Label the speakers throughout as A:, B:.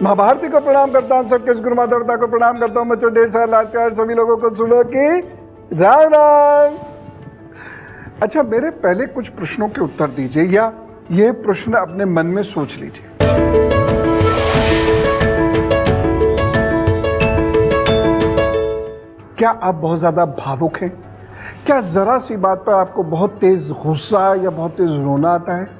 A: माँ भारती को प्रणाम करता हूँ, सबके गुरु माता को प्रणाम करता हूँ। बच्चों ढेर सारा लाचार सभी लोगों को सुबह की राम राम। अच्छा, मेरे पहले कुछ प्रश्नों के उत्तर दीजिए या ये प्रश्न अपने मन में सोच लीजिए। क्या आप बहुत ज्यादा भावुक हैं? क्या जरा सी बात पर आपको बहुत तेज गुस्सा या बहुत तेज रोना आता है?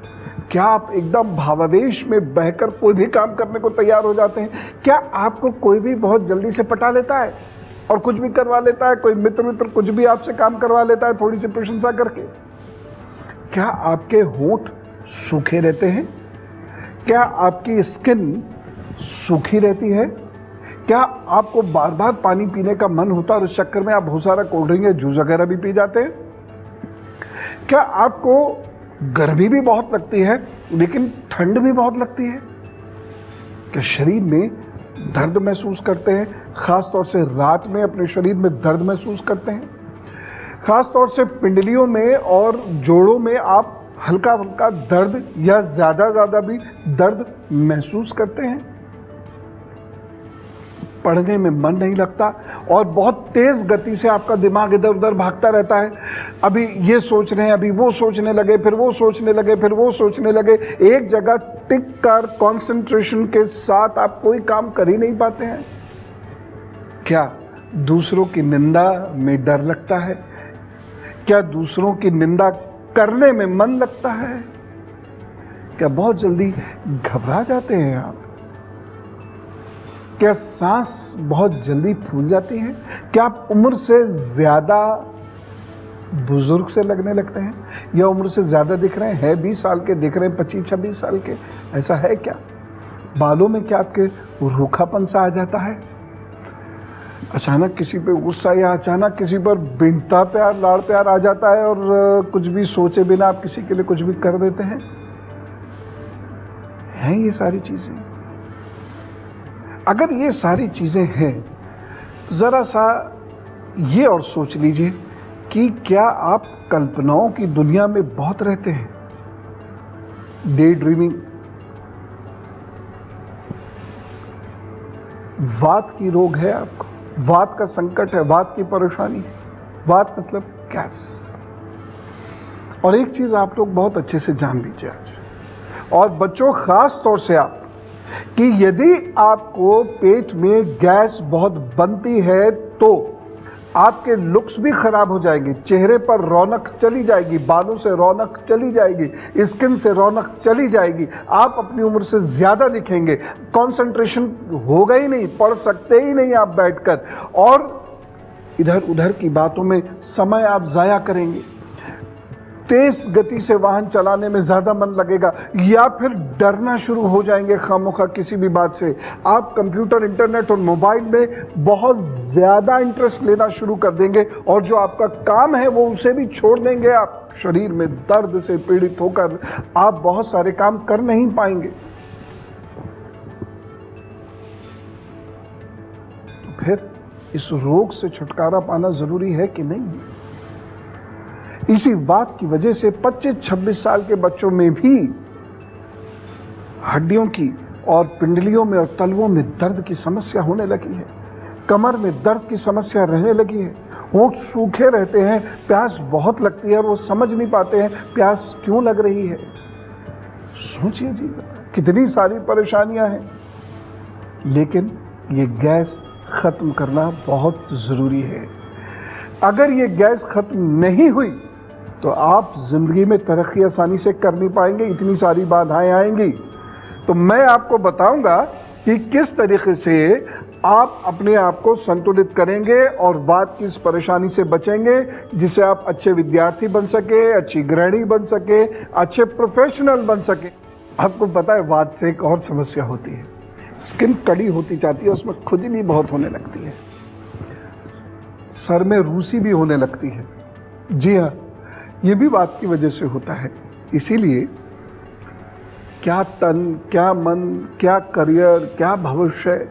A: क्या आप एकदम भावावेश में बहकर कोई भी काम करने को तैयार हो जाते हैं? क्या आपको कोई भी बहुत जल्दी से पटा लेता है और कुछ भी करवा लेता है? कोई मित्र कुछ भी आपसे काम करवा लेता है थोड़ी सी प्रशंसा करके? क्या आपके होंठ सूखे रहते हैं? क्या आपकी स्किन सूखी रहती है? क्या आपको बार बार पानी पीने का मन होता है और उस चक्कर में आप बहुत सारा कोल्ड ड्रिंक या जूस वगैरह भी पी जाते हैं? क्या आपको गर्मी भी बहुत लगती है लेकिन ठंड भी बहुत लगती है? क्या शरीर में दर्द महसूस करते हैं? खास तौर से रात में अपने शरीर में दर्द महसूस करते हैं? खास तौर से पिंडलियों में और जोड़ों में आप हल्का हल्का दर्द या ज्यादा भी दर्द महसूस करते हैं? पढ़ने में मन नहीं लगता और बहुत तेज गति से आपका दिमाग इधर उधर भागता रहता है। अभी ये सोच रहे हैं, अभी वो सोचने लगे, फिर वो सोचने लगे, फिर वो सोचने लगे। एक जगह टिक कर कंसंट्रेशन के साथ आप कोई काम कर ही नहीं पाते हैं। क्या दूसरों की निंदा में डर लगता है? क्या दूसरों की निंदा करने में मन लगता है? क्या बहुत जल्दी घबरा जाते हैं आप? क्या सांस बहुत जल्दी फूल जाती है? क्या आप उम्र से ज्यादा बुजुर्ग से लगने लगते हैं या उम्र से ज्यादा दिख रहे हैं? 20 साल के दिख रहे हैं, 25-26 साल के, ऐसा है क्या? बालों में क्या आपके रूखापन सा आ जाता है? अचानक किसी पे गुस्सा या अचानक किसी पर बिनता प्यार लाड़ प्यार आ जाता है और कुछ भी सोचे बिना आप किसी के लिए कुछ भी कर देते हैं? हैं ये सारी चीजें? अगर ये सारी चीजें हैं तो जरा सा ये और सोच लीजिए कि क्या आप कल्पनाओं की दुनिया में बहुत रहते हैं? Day dreaming. वात की रोग है आपको, वात का संकट है, वात की परेशानी है। वात मतलब गैस। और एक चीज आप लोग बहुत अच्छे से जान लीजिए आज, और बच्चों खास तौर से आप, कि यदि आपको पेट में गैस बहुत बनती है तो आपके लुक्स भी खराब हो जाएंगे, चेहरे पर रौनक चली जाएगी, बालों से रौनक चली जाएगी, स्किन से रौनक चली जाएगी, आप अपनी उम्र से ज्यादा दिखेंगे, कंसंट्रेशन होगा ही नहीं, पढ़ सकते ही नहीं आप बैठकर, और इधर उधर की बातों में समय आप जाया करेंगे, तेज गति से वाहन चलाने में ज्यादा मन लगेगा, या फिर डरना शुरू हो जाएंगे खामोखा किसी भी बात से। आप कंप्यूटर, इंटरनेट और मोबाइल में बहुत ज्यादा इंटरेस्ट लेना शुरू कर देंगे और जो आपका काम है वो उसे भी छोड़ देंगे। आप शरीर में दर्द से पीड़ित होकर आप बहुत सारे काम कर नहीं पाएंगे। तो फिर इस रोग से छुटकारा पाना जरूरी है कि नहीं? इसी बात की वजह से 25-26 साल के बच्चों में भी हड्डियों की और पिंडलियों में और तलवों में दर्द की समस्या होने लगी है, कमर में दर्द की समस्या रहने लगी है, होंठ सूखे रहते हैं, प्यास बहुत लगती है और वो समझ नहीं पाते हैं प्यास क्यों लग रही है। सोचिए जी, कितनी सारी परेशानियां हैं, लेकिन ये गैस खत्म करना बहुत जरूरी है। अगर ये गैस खत्म नहीं हुई तो आप जिंदगी में तरक्की आसानी से कर नहीं पाएंगे, इतनी सारी बाधाएं आएंगी। तो मैं आपको बताऊंगा कि किस तरीके से आप अपने आप को संतुलित करेंगे और वात की इस परेशानी से बचेंगे, जिससे आप अच्छे विद्यार्थी बन सके, अच्छी गृहिणी बन सके, अच्छे प्रोफेशनल बन सके। आपको पता है वात से एक और समस्या होती है, स्किन कड़ी होती जाती है, उसमें खुजली बहुत होने लगती है, सर में रूसी भी होने लगती है। जी हाँ, ये भी बात की वजह से होता है। इसीलिए क्या तन, क्या मन, क्या करियर, क्या भविष्य,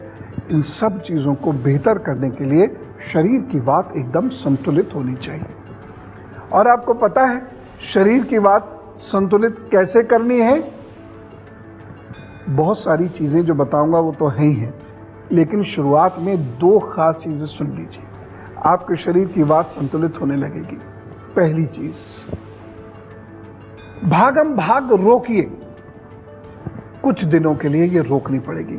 A: इन सब चीज़ों को बेहतर करने के लिए शरीर की बात एकदम संतुलित होनी चाहिए। और आपको पता है शरीर की बात संतुलित कैसे करनी है? बहुत सारी चीज़ें जो बताऊंगा वो तो है ही हैं, लेकिन शुरुआत में 2 खास चीज़ें सुन लीजिए, आपके शरीर की बात संतुलित होने लगेगी। पहली चीज, भागम भाग रोकिए। कुछ दिनों के लिए ये रोकनी पड़ेगी,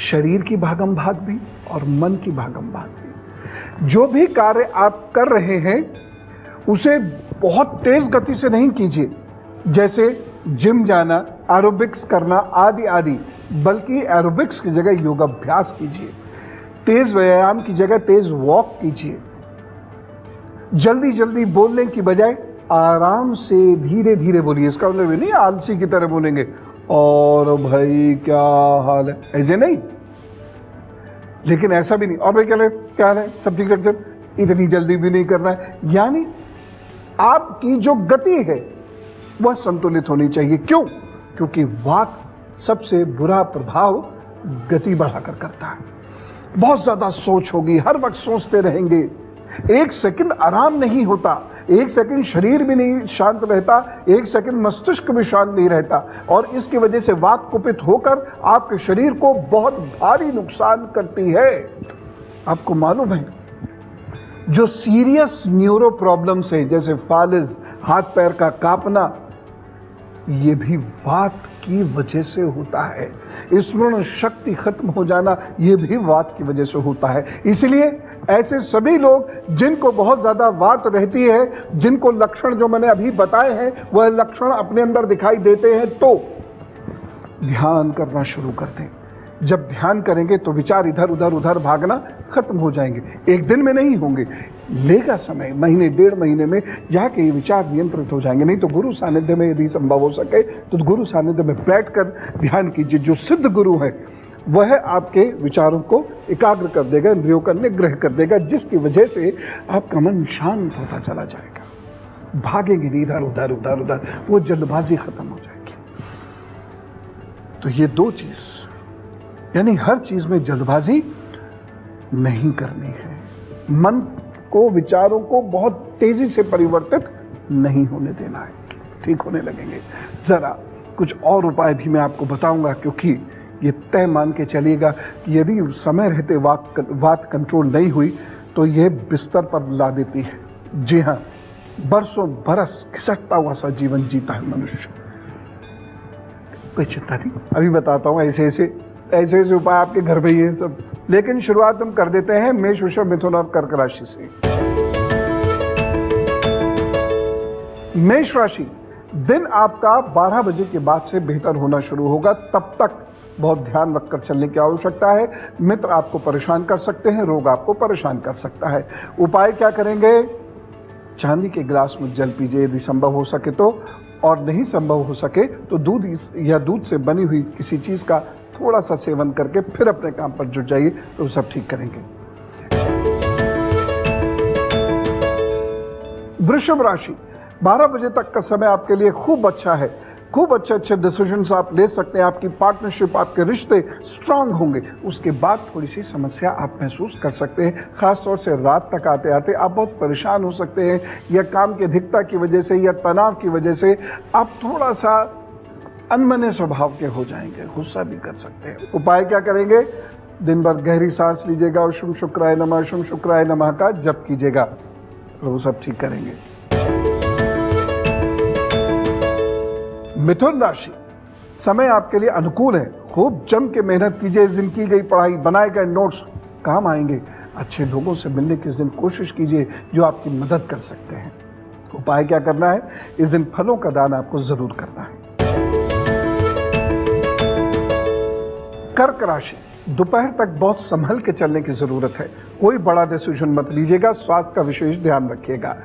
A: शरीर की भागम भाग भी और मन की भागम भाग भी। जो भी कार्य आप कर रहे हैं उसे बहुत तेज गति से नहीं कीजिए, जैसे जिम जाना, एरोबिक्स करना आदि आदि, बल्कि एरोबिक्स की जगह योगाभ्यास कीजिए। तेज व्यायाम की जगह तेज वॉक कीजिए। जल्दी जल्दी बोलने की बजाय आराम से धीरे धीरे बोलिए। इसका मतलब ये नहीं आलसी की तरह बोलेंगे और भाई क्या हाल है, ऐसे नहीं, लेकिन ऐसा भी नहीं और भाई क्या है सब ठीक रखते, इतनी जल्दी भी नहीं करना है। यानी आपकी जो गति है वह संतुलित होनी चाहिए। क्यों? क्योंकि वात सबसे बुरा प्रभाव गति बढ़ाकर करता है। बहुत ज्यादा सोच होगी, हर वक्त सोचते रहेंगे, 1 सेकंड आराम नहीं होता, 1 सेकंड शरीर भी नहीं शांत रहता, 1 सेकंड मस्तिष्क भी शांत नहीं रहता, और इसकी वजह से वात कुपित होकर आपके शरीर को बहुत भारी नुकसान करती है। आपको मालूम है जो सीरियस न्यूरो प्रॉब्लम्स है, जैसे फालिज, हाथ पैर का कांपना, ये भी वात की वजह से होता है। स्मरण शक्ति खत्म हो जाना, ये भी वात की वजह से होता है। इसलिए ऐसे सभी लोग जिनको बहुत ज्यादा वात रहती है, जिनको लक्षण जो मैंने अभी बताए हैं वह लक्षण अपने अंदर दिखाई देते हैं, तो ध्यान करना शुरू कर दें। जब ध्यान करेंगे तो विचार इधर उधर भागना खत्म हो जाएंगे। एक दिन में नहीं होंगे, लेगा समय, महीने 1.5 महीने में जाके ये विचार नियंत्रित हो जाएंगे। नहीं तो गुरु सानिध्य में यदि संभव हो सके तो गुरु सानिध्य में बैठकर ध्यान कीजिए। जो सिद्ध गुरु है वह आपके विचारों को एकाग्र कर देगा, इंद्रियों का निग्रह कर देगा, जिसकी वजह से आपका मन शांत होता चला जाएगा। भागेंगे नहीं इधर उधर, वो जल्दबाजी खत्म हो जाएगी। तो ये 2 चीज, यानी हर चीज में जल्दबाजी नहीं करनी है। मन को, विचारों को बहुत तेजी से परिवर्तित नहीं होने देना है, ठीक होने लगेंगे। जरा कुछ और उपाय भी मैं आपको बताऊंगा, क्योंकि ये तय मान के चलिएगा कि यदि समय रहते वात कंट्रोल नहीं हुई तो ये बिस्तर पर ला देती है। जी हाँ, बरसों बरस घिसटता हुआ सा जीवन जीता है मनुष्य। कोई चिंता नहीं, अभी बताता हूँ ऐसे उपाय आपके घर में ही है सब। लेकिन शुरुआत हम कर देते हैं मेष, वृषभ, मिथुन और कर्क राशि से। मेष राशि, दिन आपका 12 बजे के बाद से बेहतर होना शुरू होगा। तब तक बहुत ध्यान रखकर चलने की आवश्यकता है। मित्र आपको परेशान कर सकते हैं, रोग आपको परेशान कर सकता है। उपाय क्या करेंगे? चांदी के गिलास में जल पीजिए यदि संभव हो सके तो, और नहीं संभव हो सके तो दूध से बनी हुई किसी चीज का थोड़ा सा सेवन करके फिर अपने काम पर जुट जाइए, तो सब ठीक करेंगे। वृषभ राशि, 12 बजे तक का समय आपके लिए खूब अच्छा है। खूब अच्छे डिसीजंस आप ले सकते हैं। आपकी पार्टनरशिप, आपके रिश्ते स्ट्रांग होंगे। उसके बाद थोड़ी सी समस्या आप महसूस कर सकते हैं। खासतौर से रात तक आते आते आप बहुत परेशान हो सकते हैं, या काम की अधिकता की वजह से या तनाव की वजह से आप थोड़ा सा अनमने स्वभाव के हो जाएंगे, गुस्सा भी कर सकते हैं। उपाय क्या करेंगे? दिन भर गहरी सांस लीजिएगा और शुम शुक्राय नमः का जप कीजिएगा, तो वो सब ठीक करेंगे। मिथुन राशि, समय आपके लिए अनुकूल है। खूब जम के मेहनत कीजिए। इस दिन की गई पढ़ाई, बनाए गए नोट्स काम आएंगे। अच्छे लोगों से मिलने की इस दिन कोशिश कीजिए जो आपकी मदद कर सकते हैं। उपाय क्या करना है? इस दिन फलों का दान आपको जरूर करना है। कर्क राशि, दोपहर तक बहुत संभल के चलने की जरूरत है। कोई बड़ा डिसीजन मत लीजिएगा। स्वास्थ्य का विशेष ध्यान रखिएगा।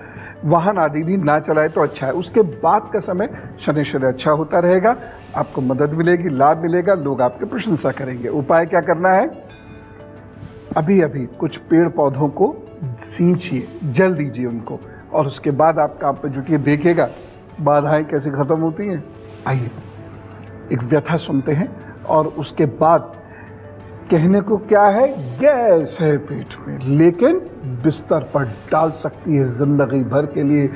A: वाहन आदि भी ना चलाए तो अच्छा है। उसके बाद का समय शनिश्चर अच्छा होता रहेगा। आपको मदद मिलेगी, लाभ मिलेगा, लोग आपकी प्रशंसा करेंगे। उपाय क्या करना है? अभी कुछ पेड़ पौधों को सींचिए, जल दीजिए उनको, और उसके बाद आप काम पे जुटिए। देखिएगा बाधाएं कैसे खत्म होती हैं। आइए एक व्यथा सुनते हैं, और उसके बाद कहने को क्या है, गैस है पेट में, लेकिन बिस्तर पर डाल सकती है जिंदगी भर के लिए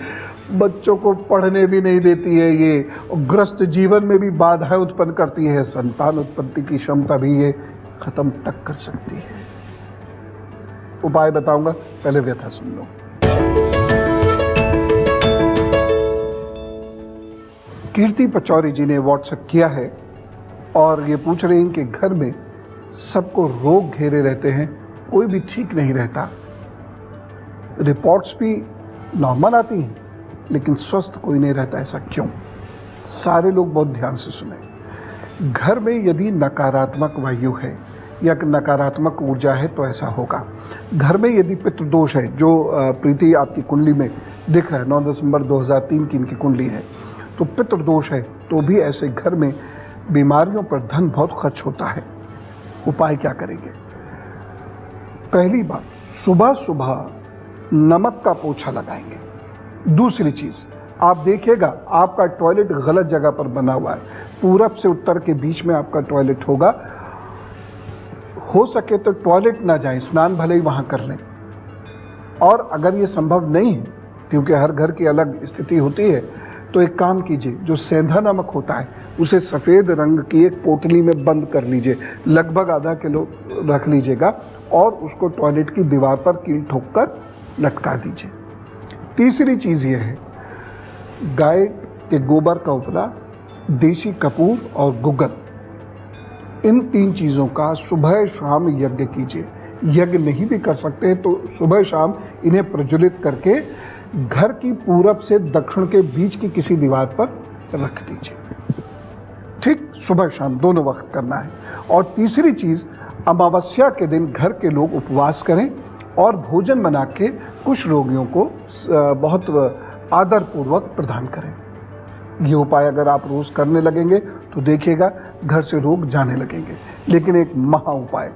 A: बच्चों को पढ़ने भी नहीं देती है ये, और ग्रस्त जीवन में भी बाधाएं उत्पन्न करती है। संतान उत्पत्ति की क्षमता भी ये खत्म तक कर सकती है। उपाय बताऊंगा, पहले व्यथा सुन लो। कीर्ति पचौरी जी ने व्हाट्सएप किया है और ये पूछ रहे हैं कि घर में सबको रोग घेरे रहते हैं, कोई भी ठीक नहीं रहता, रिपोर्ट्स भी नॉर्मल आती हैं लेकिन स्वस्थ कोई नहीं रहता, ऐसा क्यों? सारे लोग बहुत ध्यान से सुने। घर में यदि नकारात्मक वायु है या नकारात्मक ऊर्जा है तो ऐसा होगा। घर में यदि पितृ दोष है, जो प्रीति आपकी कुंडली में दिख रहा है, 9 दिसंबर 2003 की इनकी कुंडली है, तो पितृ दोष है तो भी ऐसे घर में बीमारियों पर धन बहुत खर्च होता है। उपाय क्या करेंगे? पहली बात, सुबह सुबह नमक का पोछा लगाएंगे। दूसरी चीज, आप देखिएगा आपका टॉयलेट गलत जगह पर बना हुआ है, पूरब से उत्तर के बीच में आपका टॉयलेट होगा। हो सके तो टॉयलेट ना जाएं, स्नान भले ही वहां कर लें। और अगर ये संभव नहीं है, क्योंकि हर घर की अलग स्थिति होती है, तो एक काम कीजिए, जो सेंधा नमक होता है उसे सफ़ेद रंग की एक पोटली में बंद कर लीजिए, लगभग आधा किलो रख लीजिएगा और उसको टॉयलेट की दीवार पर कील ठोक कर लटका दीजिए। तीसरी चीज़ ये है, गाय के गोबर का उपला, देसी कपूर और गुग्गल, इन 3 चीज़ों का सुबह शाम यज्ञ कीजिए। यज्ञ नहीं भी कर सकते तो सुबह शाम इन्हें प्रज्वलित करके घर की पूरब से दक्षिण के बीच की किसी दीवार पर रख दीजिए। ठीक, सुबह शाम दोनों वक्त करना है। और तीसरी चीज़, अमावस्या के दिन घर के लोग उपवास करें और भोजन बना के कुछ रोगियों को बहुत आदरपूर्वक प्रदान करें। ये उपाय अगर आप रोज करने लगेंगे तो देखिएगा घर से रोग जाने लगेंगे। लेकिन एक महा उपाय,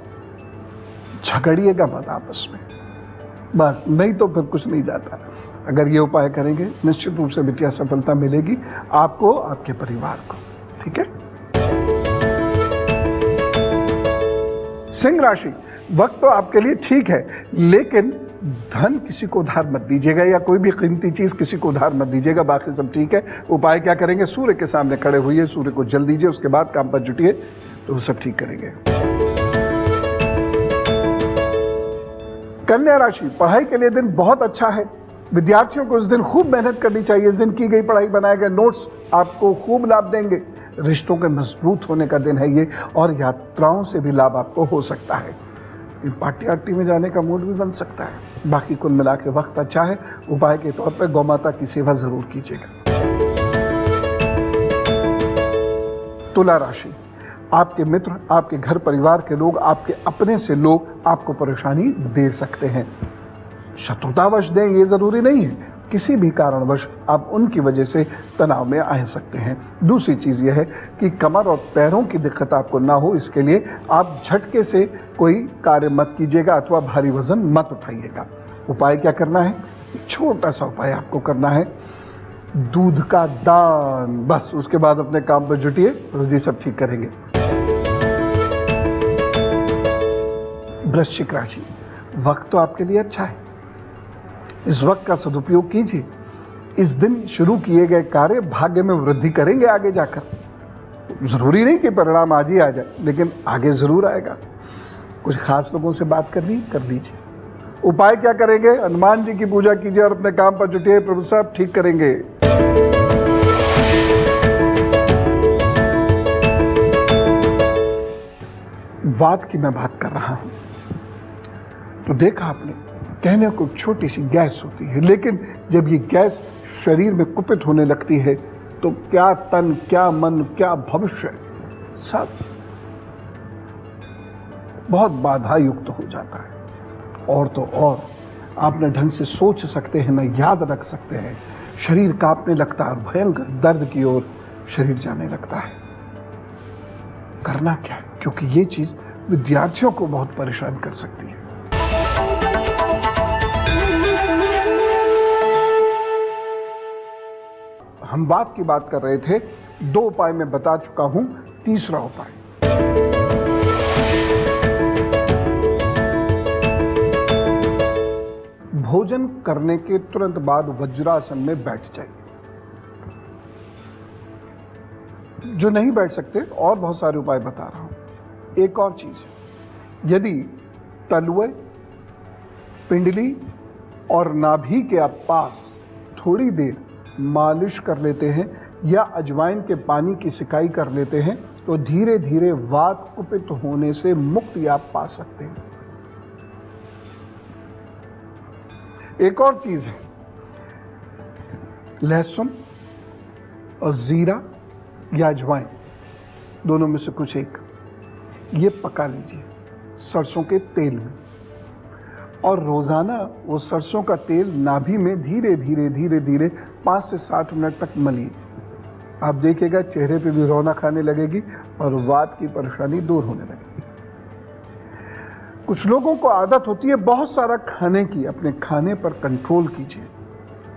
A: झगड़िएगा मत आपस में, बस, नहीं तो फिर कुछ नहीं जाता। अगर ये उपाय करेंगे निश्चित रूप से बिटिया सफलता मिलेगी आपको, आपके परिवार को। ठीक है। सिंह राशि, वक्त तो आपके लिए ठीक है, लेकिन धन किसी को उधार मत दीजिएगा या कोई भी कीमती चीज किसी को उधार मत दीजिएगा, बाकी सब ठीक है। उपाय क्या करेंगे? सूर्य के सामने खड़े हुए सूर्य को जल दीजिए, उसके बाद काम पर जुटिए तो वो सब ठीक करेंगे। कन्या राशि, पढ़ाई के लिए दिन बहुत अच्छा है। विद्यार्थियों को इस दिन खूब मेहनत करनी चाहिए। इस दिन की गई पढ़ाई, बनाए गए नोट्स आपको खूब लाभ देंगे। रिश्तों के मजबूत होने का दिन है ये, और यात्राओं से भी लाभ आपको हो सकता है। पार्टी आर्टी में जाने का मूड भी बन सकता है। बाकी कुल मिला के वक्त अच्छा है। उपाय के तौर पर गौमाता की सेवा जरूर कीजिएगा। तुला राशि, आपके मित्र, आपके घर परिवार के लोग, आपके अपने से लोग आपको परेशानी दे सकते हैं। शत्रुतावश दें ये जरूरी नहीं है, किसी भी कारणवश आप उनकी वजह से तनाव में आ सकते हैं। दूसरी चीज़ यह है कि कमर और पैरों की दिक्कत आपको ना हो, इसके लिए आप झटके से कोई कार्य मत कीजिएगा अथवा भारी वजन मत उठाइएगा। उपाय क्या करना है? छोटा सा उपाय आपको करना है, दूध का दान, बस। उसके बाद अपने काम पर जुटिए, रोजी सब ठीक करेंगे। वृश्चिक राशि, वक्त तो आपके लिए अच्छा है, इस वक्त का सदुपयोग कीजिए। इस दिन शुरू किए गए कार्य भाग्य में वृद्धि करेंगे आगे जाकर। जरूरी नहीं कि परिणाम आज ही आ जाए, लेकिन आगे जरूर आएगा। कुछ खास लोगों से बात करनी, कर लीजिए। उपाय क्या करेंगे? हनुमान जी की पूजा कीजिए और अपने काम पर जुटिए, प्रभु साहब ठीक करेंगे। वात की मैं बात कर रहा हूं, तो देखा आपने, कहने को छोटी सी गैस होती है, लेकिन जब ये गैस शरीर में कुपित होने लगती है तो क्या तन, क्या मन, क्या भविष्य, सब बहुत बाधा युक्त हो जाता है। और तो और आप न ढंग से सोच सकते हैं, न याद रख सकते हैं। शरीर कांपने लगता है और भयंकर दर्द की ओर शरीर जाने लगता है। करना क्या है? क्योंकि ये चीज विद्यार्थियों को बहुत परेशान कर सकती है। हम वात की बात कर रहे थे, 2 उपाय मैं बता चुका हूं। तीसरा उपाय, भोजन भोजन करने के तुरंत बाद वज्रासन में बैठ जाइए। जो नहीं बैठ सकते और बहुत सारे उपाय बता रहा हूं। एक और चीज है, यदि तलवे, पिंडली और नाभि के पास थोड़ी देर मालिश कर लेते हैं या अजवाइन के पानी की सिकाई कर लेते हैं तो धीरे धीरे वात कुपित होने से मुक्ति आप पा सकते हैं। एक और चीज है, लहसुन और जीरा या अजवाइन, दोनों में से कुछ एक, ये पका लीजिए सरसों के तेल में, और रोजाना वो सरसों का तेल नाभि में धीरे धीरे धीरे धीरे 5 से 7 मिनट तक मलिए। आप देखिएगा चेहरे पे भी रौनक आने लगेगी और वात की परेशानी दूर होने लगेगी। कुछ लोगों को आदत होती है बहुत सारा खाने की, अपने खाने पर कंट्रोल कीजिए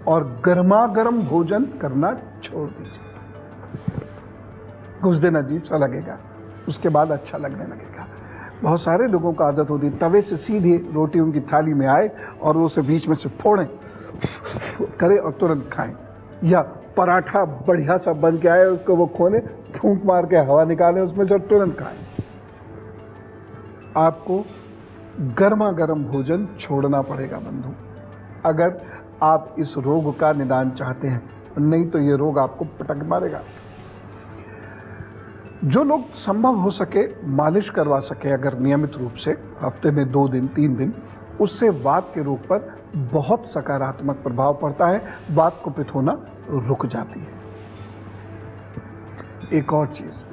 A: और गर्मा गर्म भोजन करना छोड़ दीजिए। कुछ दिन अजीब सा लगेगा, उसके बाद अच्छा लगने लगेगा। बहुत सारे लोगों को आदत होती है तवे से सीधे रोटी उनकी थाली में आए और वो उसे बीच में से फोड़ें करें और तुरंत खाएं, या पराठा बढ़िया सा बन के आए उसको वो खोले, फूंक मार के हवा निकालें उसमें से और तुरंत खाएं। आपको गर्मा गर्म भोजन छोड़ना पड़ेगा बंधु, अगर आप इस रोग का निदान चाहते हैं, नहीं तो ये रोग आपको पटक मारेगा। जो लोग संभव हो सके मालिश करवा सके अगर नियमित रूप से, हफ्ते में 2 दिन 3 दिन, उससे वात के रोग पर बहुत सकारात्मक प्रभाव पड़ता है, वात कुपित होना रुक जाती है। एक और चीज,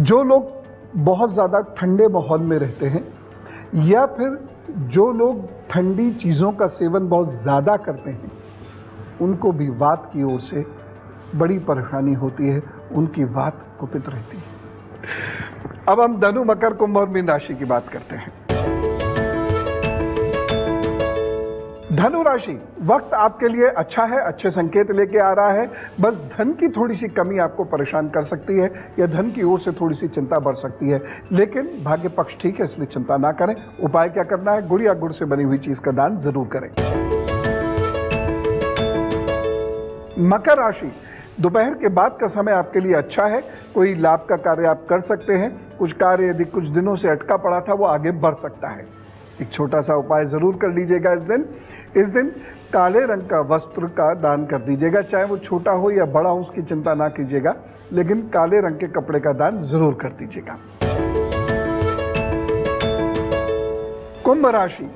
A: जो लोग बहुत ज्यादा ठंडे माहौल में रहते हैं या फिर जो लोग ठंडी चीजों का सेवन बहुत ज्यादा करते हैं, उनको भी वात की ओर से बड़ी परेशानी होती है, उनकी वात कुपित रहती है। अब हम धनु, मकर, कुंभ और मीन राशि की बात करते हैं। धनु राशि, वक्त आपके लिए अच्छा है, अच्छे संकेत लेके आ रहा है। बस धन की थोड़ी सी कमी आपको परेशान कर सकती है या धन की ओर से थोड़ी सी चिंता बढ़ सकती है, लेकिन भाग्य पक्ष ठीक है, इसलिए चिंता ना करें। उपाय क्या करना है, गुड़ या गुड़ से बनी हुई चीज का दान जरूर करें। मकर राशि, दोपहर के बाद का समय आपके लिए अच्छा है, कोई लाभ का कार्य आप कर सकते हैं। कुछ कार्य यदि कुछ दिनों से अटका पड़ा था वो आगे बढ़ सकता है। एक छोटा सा उपाय जरूर कर लीजिएगा इस दिन काले रंग का वस्त्र का दान कर दीजिएगा, चाहे वो छोटा हो या बड़ा हो उसकी चिंता ना कीजिएगा, लेकिन काले रंग के कपड़े का दान जरूर कर दीजिएगा। कुंभ राशि,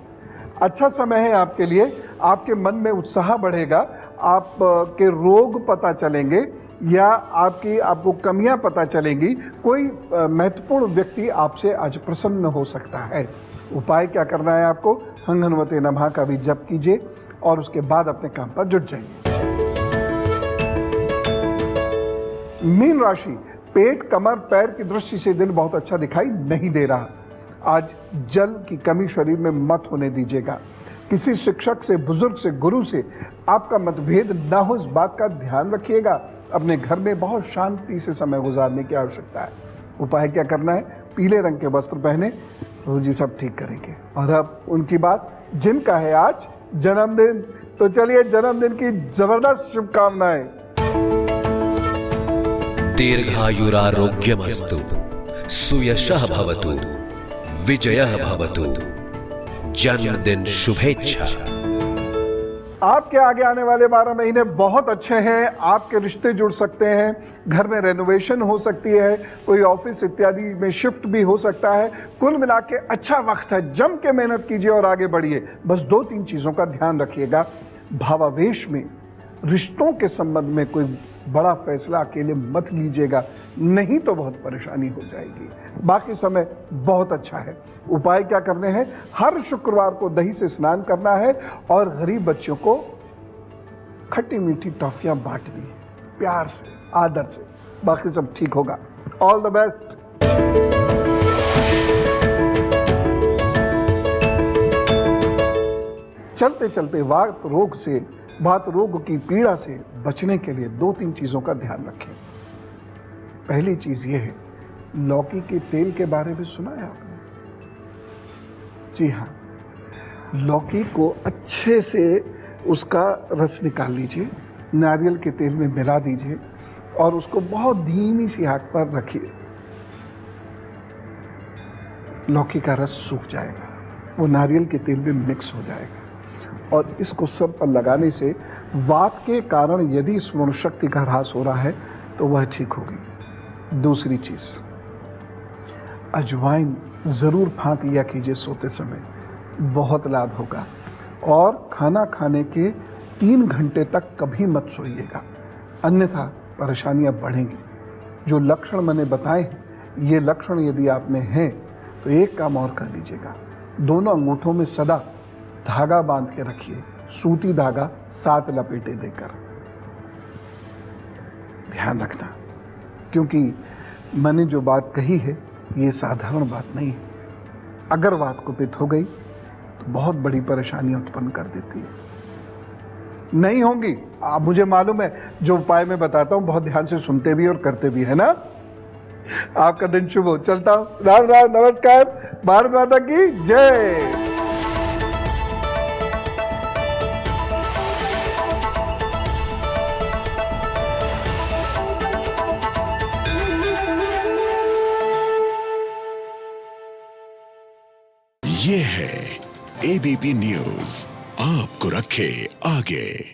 A: अच्छा समय है आपके लिए, आपके मन में उत्साह बढ़ेगा, आपके रोग पता चलेंगे या आपको कमियां पता चलेंगी। कोई महत्वपूर्ण व्यक्ति आपसे आज प्रसन्न हो सकता है। उपाय क्या करना है आपको, हंग हनुमते नमः का भी जप कीजिए और उसके बाद अपने काम पर जुट जाइए। मीन राशि, पेट, कमर, पैर की दृष्टि से दिन बहुत अच्छा दिखाई नहीं दे रहा। आज जल की कमी शरीर में मत होने दीजिएगा। किसी शिक्षक से, बुजुर्ग से, गुरु से आपका मतभेद ना हो, इस बात का ध्यान रखिएगा। अपने घर में बहुत शांति से समय गुजारने की आवश्यकता है। उपाय क्या करना है, पीले रंग के वस्त्र पहने, रोजी सब ठीक करेंगे। और अब उनकी बात, जिनका है आज जन्मदिन, तो चलिए जन्मदिन की जबरदस्त शुभकामनाएं।
B: दीर्घायुरारोग्यमस्तु, सुयशः भवतु, विजयः भवतु, जन्मदिन शुभेच्छा।
A: आपके आगे आने वाले 12 महीने बहुत अच्छे हैं। आपके रिश्ते जुड़ सकते हैं, घर में रेनोवेशन हो सकती है, कोई ऑफिस इत्यादि में शिफ्ट भी हो सकता है। कुल मिला के अच्छा वक्त है, जम के मेहनत कीजिए और आगे बढ़िए। बस 2-3 चीजों का ध्यान रखिएगा। भावावेश में, रिश्तों के संबंध में कोई बड़ा फैसला अकेले मत लीजिएगा, नहीं तो बहुत परेशानी हो जाएगी। बाकी समय बहुत अच्छा है। उपाय क्या करने हैं, हर शुक्रवार को दही से स्नान करना है और गरीब बच्चों को खट्टी मीठी टॉफियां बांटनी है, प्यार से, आदर से। बाकी सब ठीक होगा। All the best. चलते चलते वात रोग की पीड़ा से बचने के लिए 2-3 चीजों का ध्यान रखें। पहली चीज यह है, लौकी के तेल के बारे में सुना है आपने? जी हाँ, लौकी को अच्छे से उसका रस निकाल लीजिए, नारियल के तेल में मिला दीजिए और उसको बहुत धीमी सी आंच पर रखिए। लौकी का रस सूख जाएगा, वो नारियल के तेल में मिक्स हो जाएगा और इसको सब पर लगाने से वात के कारण यदि स्मरण शक्ति का ह्रास हो रहा है तो वह ठीक होगी। दूसरी चीज, अजवाइन जरूर फाँक लिया कीजिए सोते समय, बहुत लाभ होगा। और खाना खाने के 3 घंटे तक कभी मत सोइएगा, अन्यथा परेशानियां बढ़ेंगी। जो लक्षण मैंने बताए हैं, ये लक्षण यदि आप में हैं तो एक काम और कर लीजिएगा, दोनों अंगूठों में सदा धागा बांध के रखिए, सूती धागा 7 लपेटे देकर। ध्यान रखना, क्योंकि मैंने जो बात कही है ये साधारण बात नहीं है। अगर वात कुपित हो गई तो बहुत बड़ी परेशानी उत्पन्न कर देती है। नहीं होंगी, आप मुझे मालूम है, जो उपाय मैं बताता हूं बहुत ध्यान से सुनते भी और करते भी है ना। आपका दिन शुभ हो। चलता हूं, राम राम, नमस्कार, भारत माता की जय।
C: ये है एबीपी न्यूज, आपको रखे आगे।